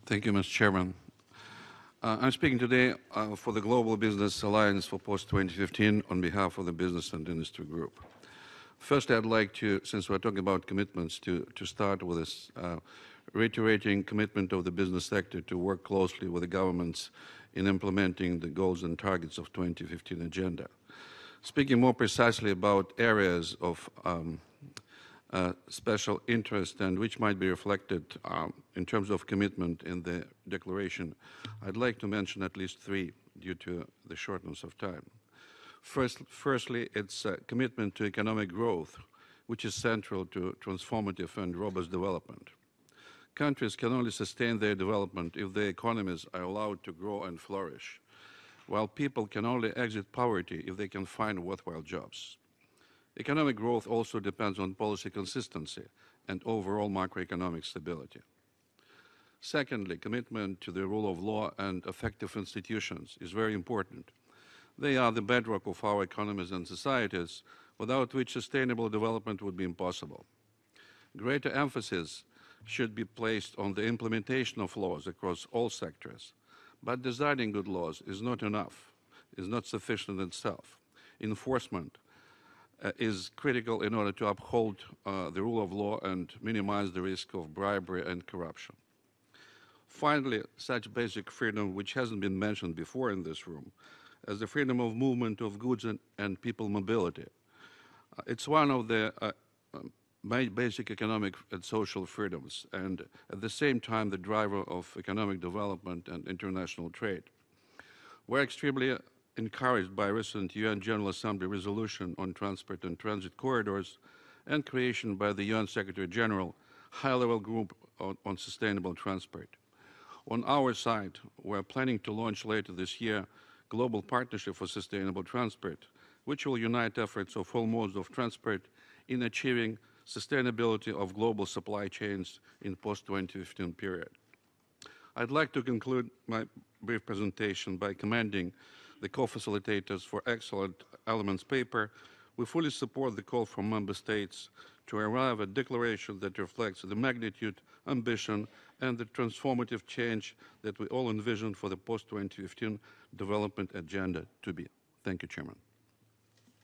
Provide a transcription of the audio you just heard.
Thank you, Mr. Chairman. I'm speaking today for the Global Business Alliance for Post-2015 on behalf of the Business and Industry Group. First, I'd like to, since we're talking about commitments, to start with this reiterating commitment of the business sector to work closely with the governments in implementing the goals and targets of 2015 agenda. Speaking more precisely about areas of special interest and which might be reflected in terms of commitment in the declaration, I'd like to mention at least three due to the shortness of time. Firstly, it's a commitment to economic growth, which is central to transformative and robust development. Countries can only sustain their development if their economies are allowed to grow and flourish, while people can only exit poverty if they can find worthwhile jobs. Economic growth also depends on policy consistency and overall macroeconomic stability. Secondly, commitment to the rule of law and effective institutions is very important. They are the bedrock of our economies and societies, without which sustainable development would be impossible. Greater emphasis should be placed on the implementation of laws across all sectors, but designing good laws is not enough, is not sufficient in itself. Enforcement is critical in order to uphold the rule of law and minimize the risk of bribery and corruption. Finally, such basic freedom, which hasn't been mentioned before in this room, as the freedom of movement of goods and people mobility. It's one of the basic economic and social freedoms, and at the same time the driver of economic development and international trade. We're extremely encouraged by recent UN General Assembly resolution on transport and transit corridors and creation by the UN Secretary General high-level group on sustainable transport. On our side, we're planning to launch later this year Global Partnership for Sustainable Transport, which will unite efforts of all modes of transport in achieving sustainability of global supply chains in post-2015 period. I'd like to conclude my brief presentation by commending the co-facilitators for excellent elements paper. We fully support the call from member states to arrive at a declaration that reflects the magnitude, ambition, and the transformative change that we all envision for the post-2015 development agenda to be. Thank you, Chairman.